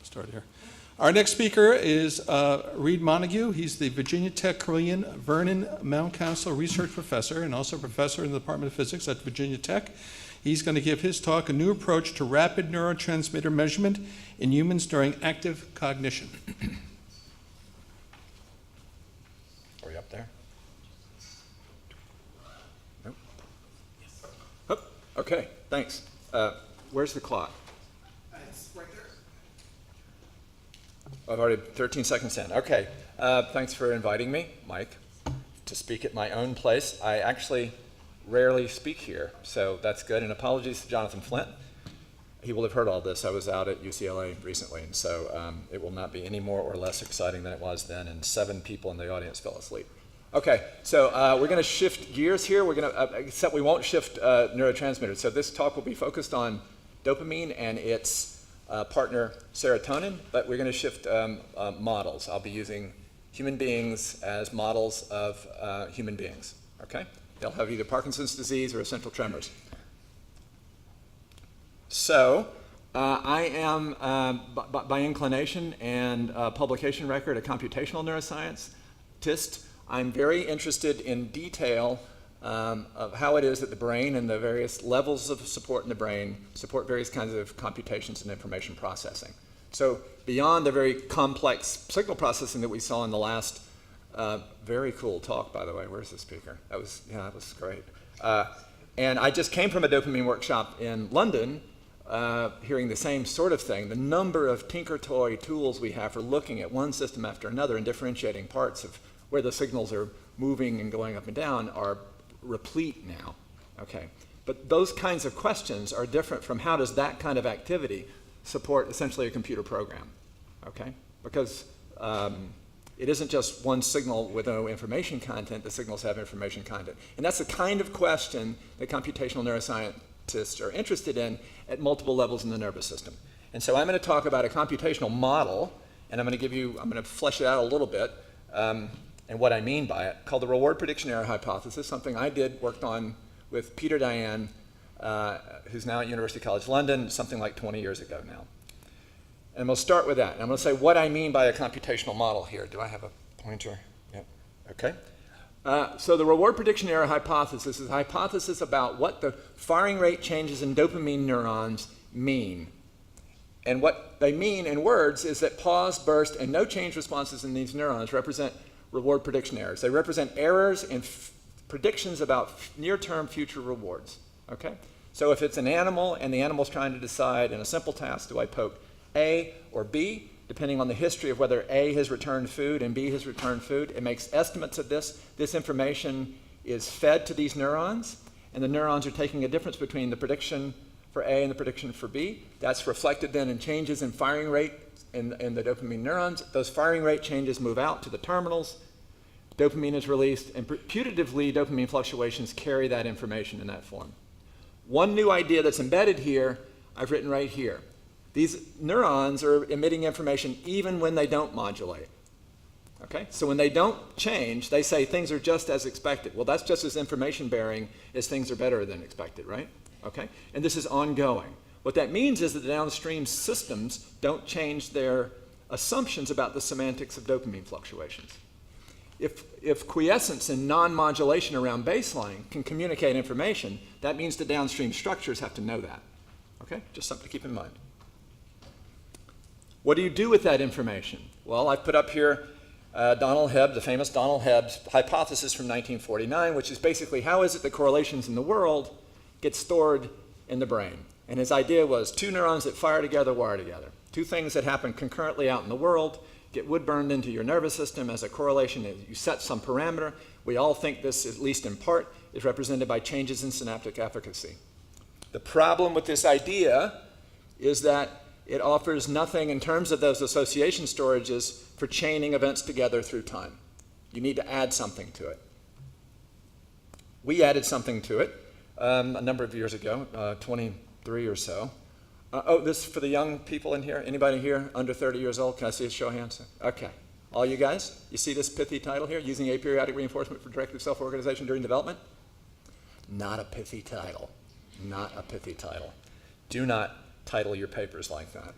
start here. Our next speaker is Reed Montague. He's the Virginia Tech Korean Vernon Mount Council Research Professor and also Professor in the Department of Physics at Virginia Tech. He's going to give his talk, A New Approach to Rapid Neurotransmitter Measurement in Humans During Active Cognition. Are we up there? Nope. Yes. Oh, okay, thanks. Where's the clock? It's right there. I've already 13 seconds in. Okay, thanks for inviting me, Mike, to speak at my own place. I actually rarely speak here, so that's good. And apologies to Jonathan Flint. He will have heard all this. I was out at UCLA recently, and so it will not be any more or less exciting than it was then, and 7 people in the audience fell asleep. Okay, so we're going to shift gears here. We're going to, except we won't shift neurotransmitters. So this talk will be focused on dopamine and its partner serotonin, but we're going to shift models. I'll be using human beings as models of human beings, okay? They'll have either Parkinson's disease or essential tremors. So I am, by inclination and publication record, a computational neuroscientist. I'm very interested in detail of how it is that the brain and the various levels of support in the brain support various kinds of computations and information processing. So beyond the very complex signal processing that we saw in the last very cool talk, by the way. Where's the speaker? That was great. And I just came from a dopamine workshop in London, hearing the same sort of thing. The number of tinker toy tools we have for looking at one system after another and differentiating parts of where the signals are moving and going up and down are replete now. Okay, but those kinds of questions are different from how does that kind of activity support essentially a computer program. Okay, because it isn't just one signal with no information content. The signals have information content. And that's the kind of question that computational neuroscientists are interested in at multiple levels in the nervous system. And so I'm going to talk about a computational model, and I'm going to flesh it out a little bit, and what I mean by it, called the reward prediction error hypothesis, something I worked on with Peter Diane, who's now at University College London, something like 20 years ago now. And we'll start with that. And I'm going to say what I mean by a computational model here. Do I have a pointer? Yep. Okay. So the reward prediction error hypothesis is a hypothesis about what the firing rate changes in dopamine neurons mean. And what they mean in words is that pause, burst, and no change responses in these neurons represent reward prediction errors. They represent errors in predictions about near-term future rewards. Okay? So if it's an animal and the animal's trying to decide in a simple task, do I poke A or B, depending on the history of whether A has returned food and B has returned food, it makes estimates of this. This information is fed to these neurons, and the neurons are taking a difference between the prediction for A and the prediction for B. That's reflected then in changes in firing rate in the dopamine neurons. Those firing rate changes move out to the terminals. Dopamine is released, and putatively, dopamine fluctuations carry that information in that form. One new idea that's embedded here, I've written right here. These neurons are emitting information even when they don't modulate. Okay? So when they don't change, they say things are just as expected. Well, that's just as information bearing as things are better than expected, right? Okay? And this is ongoing. What that means is that the downstream systems don't change their assumptions about the semantics of dopamine fluctuations. If quiescence and non-modulation around baseline can communicate information, that means the downstream structures have to know that. Okay? Just something to keep in mind. What do you do with that information? Well, I've put up here Donald Hebb, the famous Donald Hebb's hypothesis from 1949, which is basically how is it that correlations in the world get stored in the brain? And his idea was 2 neurons that fire together wire together. 2 things that happen concurrently out in the world get wood burned into your nervous system as a correlation. You set some parameter. We all think this, at least in part, is represented by changes in synaptic efficacy. The problem with this idea is that it offers nothing in terms of those association storages for chaining events together through time. You need to add something to it. We added something to it a number of years ago, 23 or so. This is for the young people in here. Anybody here under 30 years old? Can I see a show of hands? Okay. All you guys, you see this pithy title here, using aperiodic reinforcement for directive self-organization during development? Not a pithy title. Not a pithy title. Do not title your papers like that.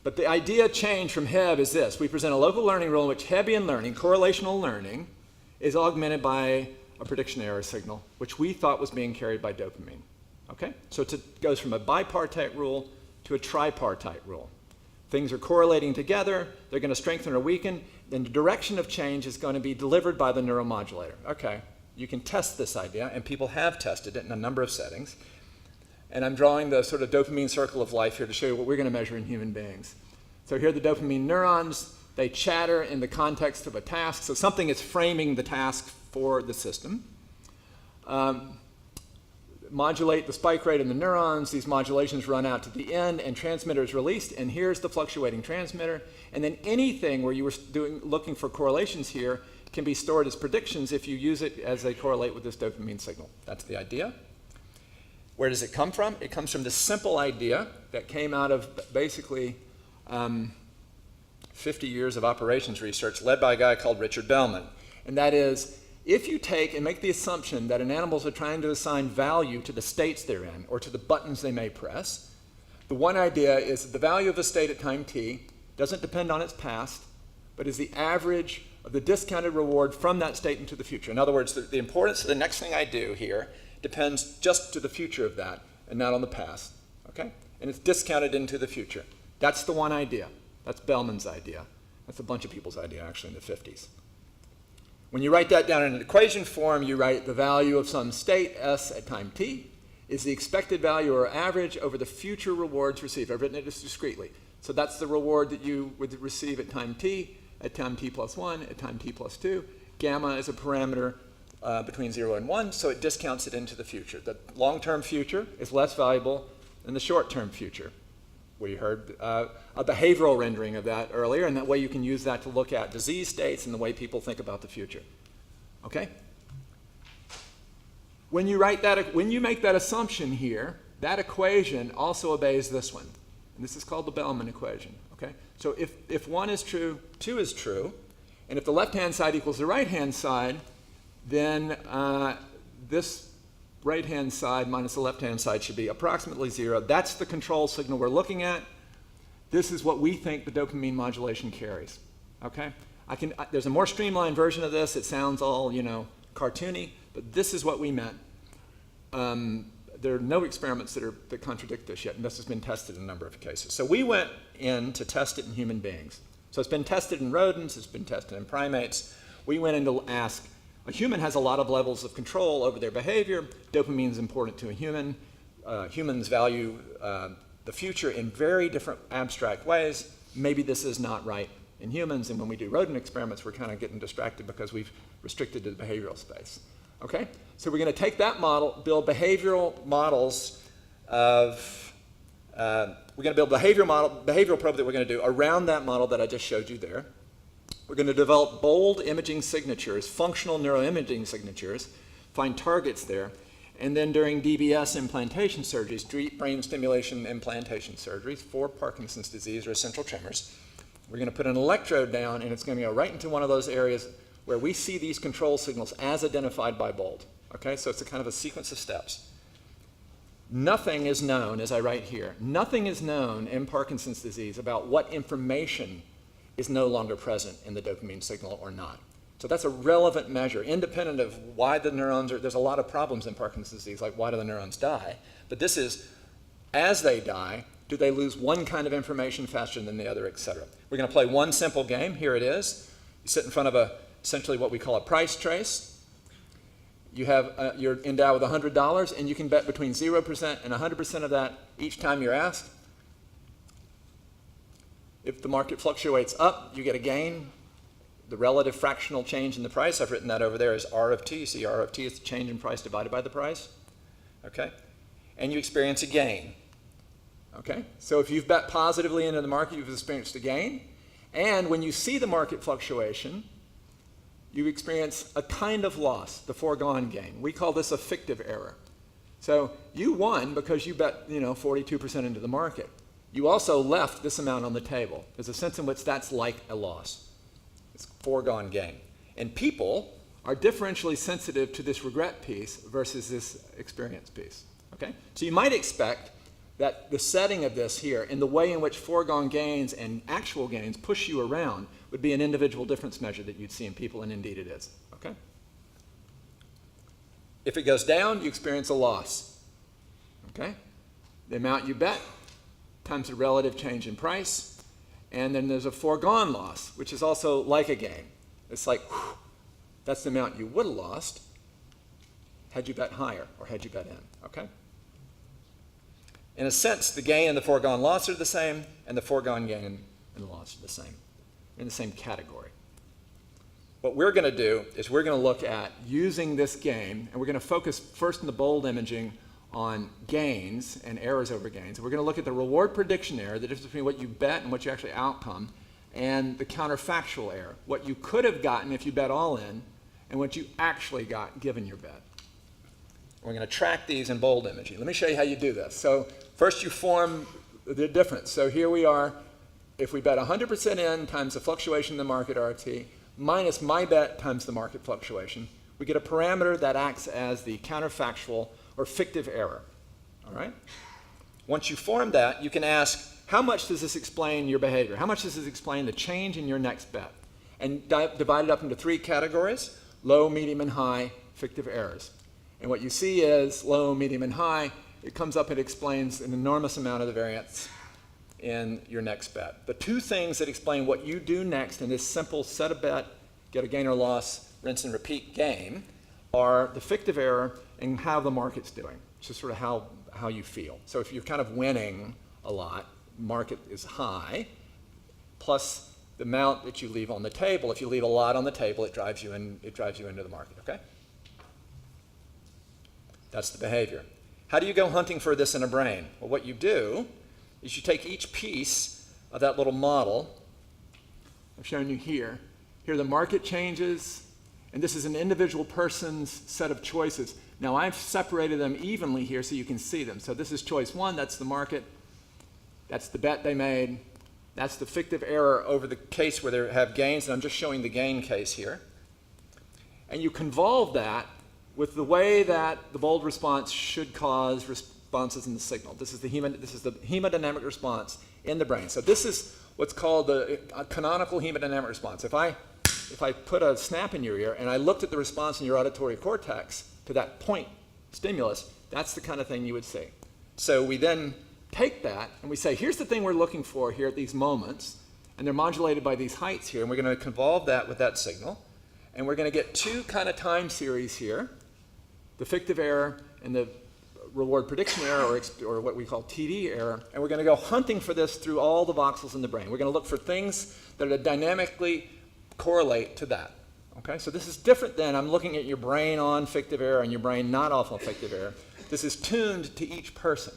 But the idea change from Hebb is this. We present a local learning rule in which Hebbian learning, correlational learning, is augmented by a prediction error signal, which we thought was being carried by dopamine. Okay? So it goes from a bipartite rule to a tripartite rule. Things are correlating together, they're going to strengthen or weaken, then the direction of change is going to be delivered by the neuromodulator. Okay, you can test this idea, and people have tested it in a number of settings. And I'm drawing the sort of dopamine circle of life here to show you what we're going to measure in human beings. So here are the dopamine neurons. They chatter in the context of a task. So something is framing the task for the system. Modulate the spike rate in the neurons. These modulations run out to the end, and transmitter is released. And here's the fluctuating transmitter. And then anything where you were looking for correlations here can be stored as predictions if you use it as they correlate with this dopamine signal. That's the idea. Where does it come from? It comes from this simple idea that came out of basically 50 years of operations research led by a guy called Richard Bellman. And that is, if you take and make the assumption that animals are trying to assign value to the states they're in or to the buttons they may press, the one idea is that the value of a state at time t doesn't depend on its past, but is the average of the discounted reward from that state into the future. In other words, the importance of the next thing I do here depends just to the future of that and not on the past. Okay? And it's discounted into the future. That's the one idea. That's Bellman's idea. That's a bunch of people's idea, actually, in the 50s. When you write that down in an equation form, you write the value of some state, S at time t, is the expected value or average over the future rewards received. I've written it just discretely. So that's the reward that you would receive at time t plus 1, at time t plus 2. Gamma is a parameter between 0 and 1, so it discounts it into the future. The long-term future is less valuable than the short-term future. We heard a behavioral rendering of that earlier, and that way you can use that to look at disease states and the way people think about the future. Okay? When you make that assumption here, that equation also obeys this one. And this is called the Bellman equation. Okay? So if 1 is true, 2 is true, and if the left-hand side equals the right-hand side, then this right-hand side minus the left-hand side should be approximately 0. That's the control signal we're looking at. This is what we think the dopamine modulation carries. Okay? There's a more streamlined version of this. It sounds all, cartoony, but this is what we meant. There are no experiments that contradict this yet, and this has been tested in a number of cases. So we went in to test it in human beings. So it's been tested in rodents. It's been tested in primates. We went in to ask, a human has a lot of levels of control over their behavior. Dopamine is important to a human. Humans value the future in very different abstract ways. Maybe this is not right in humans, and when we do rodent experiments, we're kind of getting distracted because we've restricted to the behavioral space. Okay? So we're going to take that model, build behavioral models of, we're going to build behavioral probe that we're going to do around that model that I just showed you there. We're going to develop bold imaging signatures, functional neuroimaging signatures, find targets there, and then during DBS implantation surgeries, deep brain stimulation implantation surgeries for Parkinson's disease or essential tremors, we're going to put an electrode down, and it's going to go right into one of those areas where we see these control signals as identified by bold. Okay, so it's a kind of a sequence of steps. Nothing is known, as I write here, nothing is known in Parkinson's disease about what information is no longer present in the dopamine signal or not. So that's a relevant measure, independent of why the neurons are, there's a lot of problems in Parkinson's disease, like why do the neurons die? But this is, as they die, do they lose one kind of information faster than the other, et cetera. We're going to play one simple game. Here it is. You sit in front of essentially what we call a price trace. You have, you're endowed with $100, and you can bet between 0% and 100% of that each time you're asked. If the market fluctuates up, you get a gain. The relative fractional change in the price, I've written that over there as R of t. You see R of t is the change in price divided by the price. Okay? And you experience a gain. Okay? So if you've bet positively into the market, you've experienced a gain. And when you see the market fluctuation, you experience a kind of loss, the foregone gain. We call this a fictive error. So you won because you bet 42% into the market. You also left this amount on the table. There's a sense in which that's like a loss. It's foregone gain. And people are differentially sensitive to this regret piece versus this experience piece. Okay? So you might expect that the setting of this here and the way in which foregone gains and actual gains push you around would be an individual difference measure that you'd see in people, and indeed it is. Okay? If it goes down, you experience a loss. Okay? The amount you bet times the relative change in price, and then there's a foregone loss, which is also like a gain. It's like, whew, that's the amount you would have lost had you bet higher or had you bet in. Okay? In a sense, the gain and the foregone loss are the same, and the foregone gain and the loss are the same, in the same category. What we're going to do is we're going to look at using this game, and we're going to focus first in the bold imaging on gains and errors over gains. We're going to look at the reward prediction error, the difference between what you bet and what you actually outcome, and the counterfactual error, what you could have gotten if you bet all in, and what you actually got given your bet. We're going to track these in bold imaging. Let me show you how you do this. So first you form the difference. So here we are, if we bet 100% in times the fluctuation in the market RT minus my bet times the market fluctuation, we get a parameter that acts as the counterfactual or fictive error. All right? Once you form that, you can ask, how much does this explain your behavior? How much does this explain the change in your next bet? And divide it up into 3 categories: low, medium, and high fictive errors. And what you see is low, medium, and high. It comes up and explains an enormous amount of the variance in your next bet. The 2 things that explain what you do next in this simple set a bet, get a gain or loss, rinse and repeat game are the fictive error and how the market's doing. It's just sort of how you feel. So if you're kind of winning a lot, market is high, plus the amount that you leave on the table. If you leave a lot on the table, it drives you into the market, okay? That's the behavior. How do you go hunting for this in a brain? Well, what you do is you take each piece of that little model I've shown you here. Here the market changes, and this is an individual person's set of choices. Now I've separated them evenly here so you can see them. So this is choice 1, that's the market. That's the bet they made. That's the fictive error over the case where they have gains, and I'm just showing the gain case here. And you convolve that with the way that the bold response should cause responses in the signal. This is the hemodynamic response in the brain. So this is what's called the canonical hemodynamic response. If I put a snap in your ear and I looked at the response in your auditory cortex to that point stimulus, that's the kind of thing you would see. So we then take that and we say, here's the thing we're looking for here at these moments, and they're modulated by these heights here, and we're going to convolve that with that signal, and we're going to get 2 kind of time series here, the fictive error and the reward prediction error, or what we call TD error, and we're going to go hunting for this through all the voxels in the brain. We're going to look for things that dynamically correlate to that. Okay, so this is different than I'm looking at your brain on fictive error and your brain not off on fictive error. This is tuned to each person.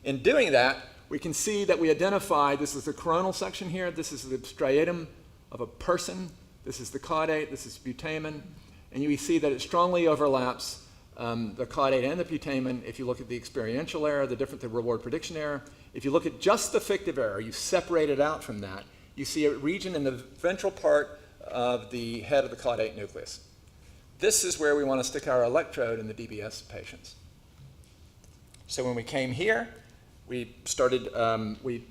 In doing that, we can see that we identify, this is the coronal section here, this is the striatum of a person, this is the caudate, this is putamen, and you see that it strongly overlaps the caudate and the putamen if you look at the experiential error, the reward prediction error. If you look at just the fictive error, you separate it out from that, you see a region in the ventral part of the head of the caudate nucleus. This is where we want to stick our electrode in the DBS patients. So when we came here, we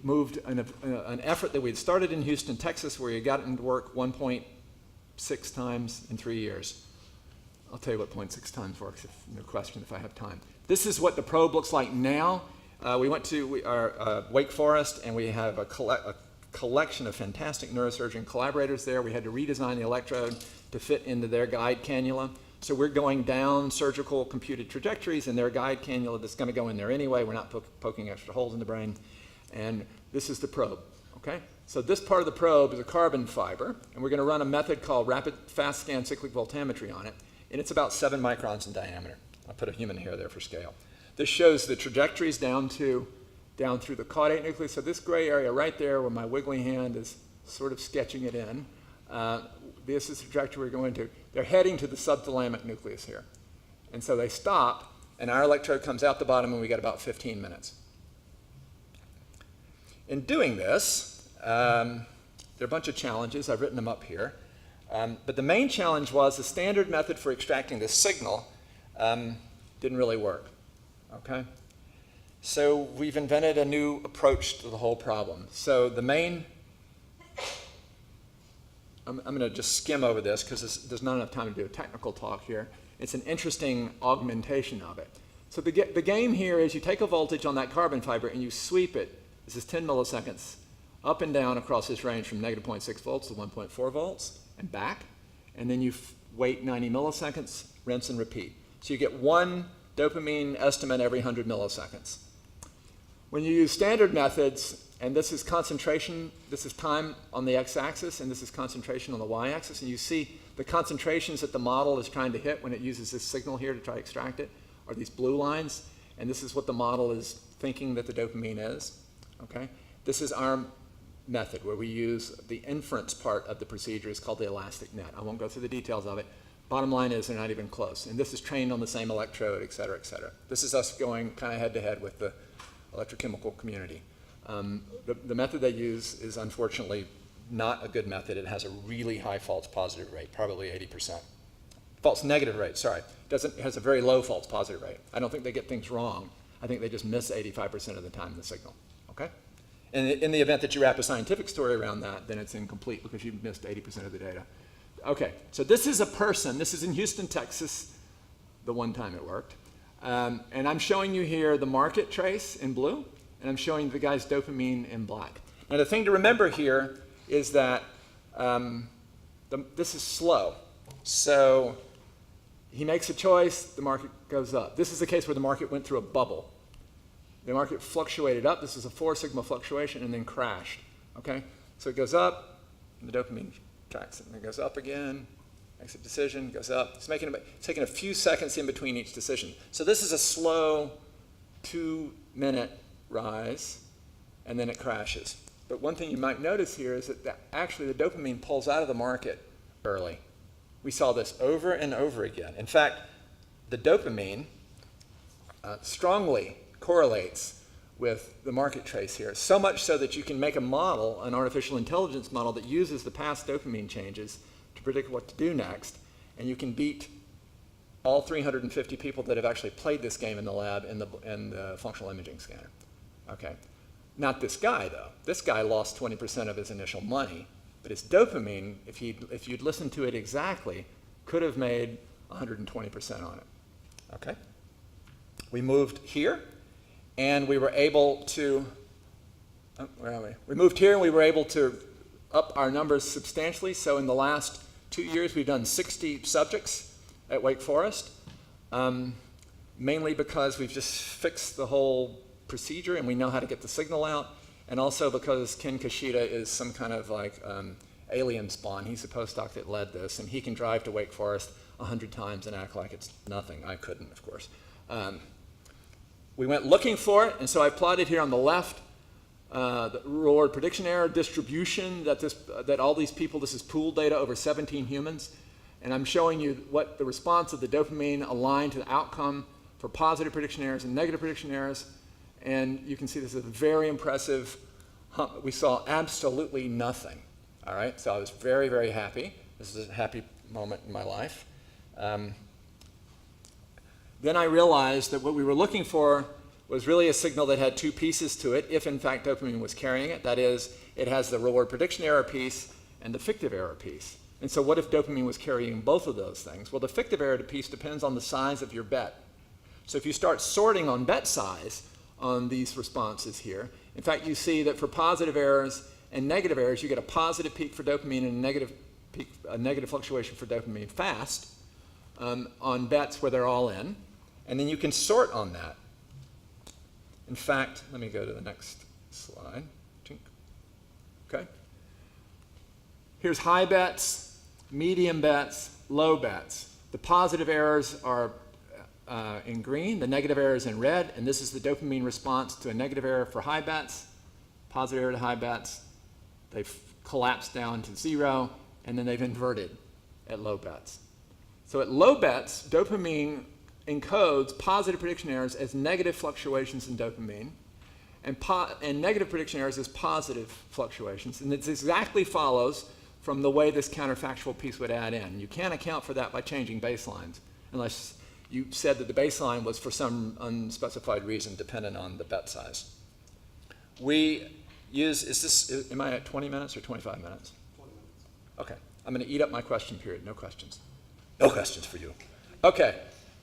moved an effort that we had started in Houston, Texas, where you got it into work 1.6 times in 3 years. I'll tell you what 0.6 times works, no question, if I have time. This is what the probe looks like now. We went to Wake Forest, and we have a collection of fantastic neurosurgeon collaborators there. We had to redesign the electrode to fit into their guide cannula. So we're going down surgical computed trajectories in their guide cannula that's going to go in there anyway. We're not poking extra holes in the brain. And this is the probe, okay? So this part of the probe is a carbon fiber, and we're going to run a method called rapid fast scan cyclic voltammetry on it, and it's about 7 microns in diameter. I'll put a human hair there for scale. This shows the trajectories down through the caudate nucleus. So this gray area right there where my wiggly hand is sort of sketching it in, this is the trajectory we're going to. They're heading to the subthalamic nucleus here. And so they stop, and our electrode comes out the bottom, and we get about 15 minutes. In doing this, there are a bunch of challenges. I've written them up here. But the main challenge was the standard method for extracting this signal didn't really work. Okay? So we've invented a new approach to the whole problem. So the main, I'm going to just skim over this because there's not enough time to do a technical talk here. It's an interesting augmentation of it. So the game here is you take a voltage on that carbon fiber and you sweep it, this is 10 milliseconds, up and down across this range from negative 0.6 volts to 1.4 volts and back. And then you wait 90 milliseconds, rinse and repeat. So you get one dopamine estimate every 100 milliseconds. When you use standard methods, and this is concentration, this is time on the x-axis, and this is concentration on the y-axis, and you see the concentrations that the model is trying to hit when it uses this signal here to try to extract it are these blue lines, and this is what the model is thinking that the dopamine is. Okay? This is our method where we use the inference part of the procedure. It's called the elastic net. I won't go through the details of it. Bottom line is they're not even close. And this is trained on the same electrode, et cetera, et cetera. This is us going kind of head-to-head with the electrochemical community. The method they use is unfortunately not a good method. It has a really high false positive rate, probably 80%. False negative rate, sorry. It has a very low false positive rate. I don't think they get things wrong. I think they just miss 85% of the time in the signal, okay? And in the event that you wrap a scientific story around that, then it's incomplete because you've missed 80% of the data. Okay, so this is a person. This is in Houston, Texas, the one time it worked. And I'm showing you here the market trace in blue, and I'm showing you the guy's dopamine in black. Now the thing to remember here is that this is slow. So he makes a choice, the market goes up. This is the case where the market went through a bubble. The market fluctuated up. This is a 4 sigma fluctuation and then crashed. Okay? So it goes up, and the dopamine tracks it. And it goes up again, makes a decision, goes up. It's taking a few seconds in between each decision. So this is a slow 2-minute rise, and then it crashes. But one thing you might notice here is that actually the dopamine pulls out of the market early. We saw this over and over again. In fact, the dopamine strongly correlates with the market trace here, so much so that you can make a model, an artificial intelligence model, that uses the past dopamine changes to predict what to do next, and you can beat all 350 people that have actually played this game in the lab in the functional imaging scanner. Okay. Not this guy, though. This guy lost 20% of his initial money, but his dopamine, if you'd listened to it exactly, could have made 120% on it. Okay? We moved here, and we were able to, where are we? We moved here, and we were able to up our numbers substantially. So in the last 2 years, we've done 60 subjects at Wake Forest, mainly because we've just fixed the whole procedure and we know how to get the signal out, and also because Ken Kashida is some kind of like alien spawn. He's a postdoc that led this, and he can drive to Wake Forest 100 times and act like it's nothing. I couldn't, of course. We went looking for it, and so I plotted here on the left the reward prediction error distribution that all these people, this is pooled data over 17 humans, and I'm showing you what the response of the dopamine aligned to the outcome for positive prediction errors and negative prediction errors. And you can see this is a very impressive hump. We saw absolutely nothing. All right, so I was very, very happy. This is a happy moment in my life. Then I realized that what we were looking for was really a signal that had two pieces to it, if in fact dopamine was carrying it. That is, it has the reward prediction error piece and the fictive error piece. And so what if dopamine was carrying both of those things? Well, the fictive error piece depends on the size of your bet. So if you start sorting on bet size on these responses here, in fact, you see that for positive errors and negative errors, you get a positive peak for dopamine and a negative fluctuation for dopamine fast on bets where they're all in. And then you can sort on that. In fact, let me go to the next slide. Okay. Here's high bets, medium bets, low bets. The positive errors are in green, the negative error is in red, and this is the dopamine response to a negative error for high bets, positive error to high bets. They've collapsed down to 0, and then they've inverted at low bets. So at low bets, dopamine encodes positive prediction errors as negative fluctuations in dopamine, and negative prediction errors as positive fluctuations. And it exactly follows from the way this counterfactual piece would add in. You can't account for that by changing baselines unless you said that the baseline was for some unspecified reason dependent on the bet size. We use, am I at 20 minutes or 25 minutes? 20 minutes. Okay, I'm going to eat up my question period. No questions. No questions for you. Okay,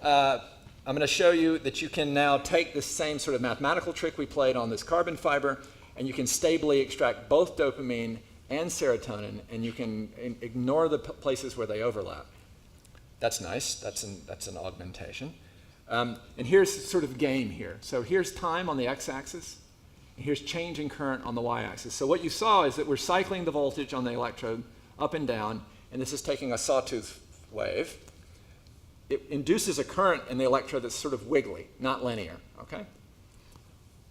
I'm going to show you that you can now take this same sort of mathematical trick we played on this carbon fiber, and you can stably extract both dopamine and serotonin, and you can ignore the places where they overlap. That's nice. That's an augmentation. And here's sort of game here. So here's time on the x-axis, and here's change in current on the y-axis. So what you saw is that we're cycling the voltage on the electrode up and down, and this is taking a sawtooth wave. It induces a current in the electrode that's sort of wiggly, not linear, okay?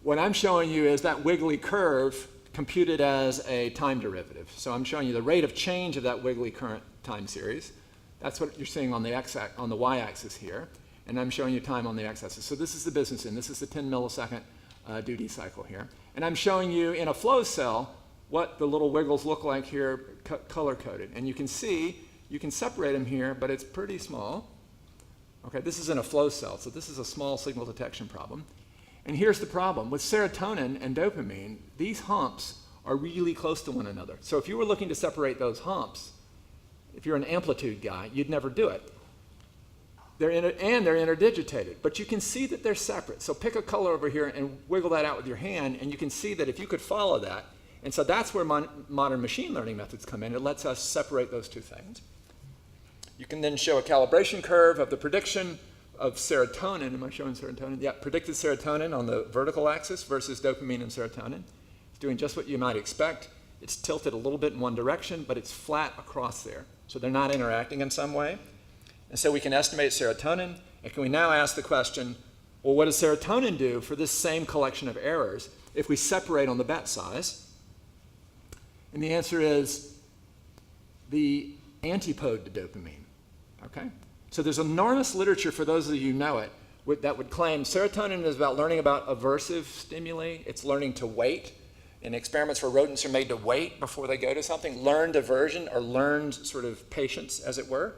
What I'm showing you is that wiggly curve computed as a time derivative. So I'm showing you the rate of change of that wiggly current time series. That's what you're seeing on the on the y-axis here, and I'm showing you time on the x-axis. So this is the business end. This is the 10 millisecond duty cycle here. And I'm showing you in a flow cell what the little wiggles look like here, color-coded. And you can see, you can separate them here, but it's pretty small. Okay, this is in a flow cell, so this is a small signal detection problem. And here's the problem. With serotonin and dopamine, these humps are really close to one another. So if you were looking to separate those humps, if you're an amplitude guy, you'd never do it. They're interdigitated, but you can see that they're separate. So pick a color over here and wiggle that out with your hand, and you can see that if you could follow that, and so that's where modern machine learning methods come in. It lets us separate those two things. You can then show a calibration curve of the prediction of serotonin. Am I showing serotonin? Yeah, predicted serotonin on the vertical axis versus dopamine and serotonin. It's doing just what you might expect. It's tilted a little bit in one direction, but it's flat across there. So they're not interacting in some way. And so we can estimate serotonin, and can we now ask the question, well, what does serotonin do for this same collection of errors if we separate on the bet size? And the answer is the antipode to dopamine. Okay? So there's enormous literature, for those of you who know it, that would claim serotonin is about learning about aversive stimuli. It's learning to wait. In experiments where rodents are made to wait before they go to something, learned aversion or learned sort of patience, as it were,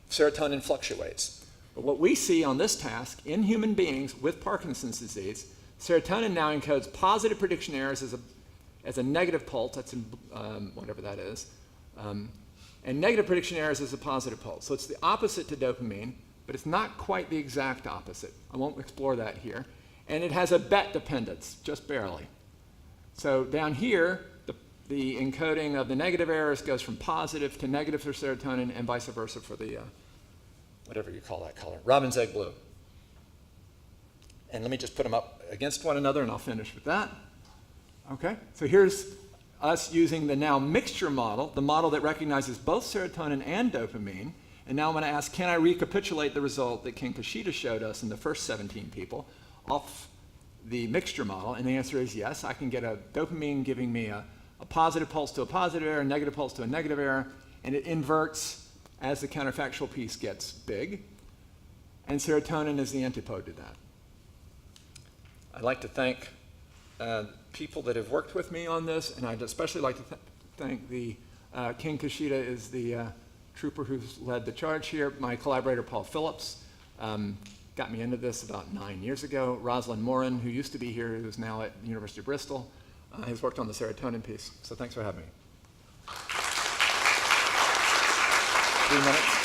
serotonin fluctuates. But what we see on this task in human beings with Parkinson's disease, serotonin now encodes positive prediction errors as a negative pulse, that's in whatever that is, and negative prediction errors as a positive pulse. So it's the opposite to dopamine, but it's not quite the exact opposite. I won't explore that here. And it has a bet dependence, just barely. So down here, the encoding of the negative errors goes from positive to negative for serotonin and vice versa for the, whatever you call that color, robin's egg blue. And let me just put them up against one another, and I'll finish with that. Okay, so here's us using the now mixture model, the model that recognizes both serotonin and dopamine. And now I'm going to ask, can I recapitulate the result that Ken Kashida showed us in the first 17 people off the mixture model? And the answer is yes. I can get a dopamine giving me a positive pulse to a positive error, a negative pulse to a negative error, and it inverts as the counterfactual piece gets big. And serotonin is the antipode to that. I'd like to thank people that have worked with me on this, and I'd especially like to thank the Ken Kashida is the trooper who's led the charge here. My collaborator, Paul Phillips, got me into this about 9 years ago. Rosalind Morin, who used to be here, who's now at the University of Bristol, has worked on the serotonin piece. So thanks for having me. 3 minutes.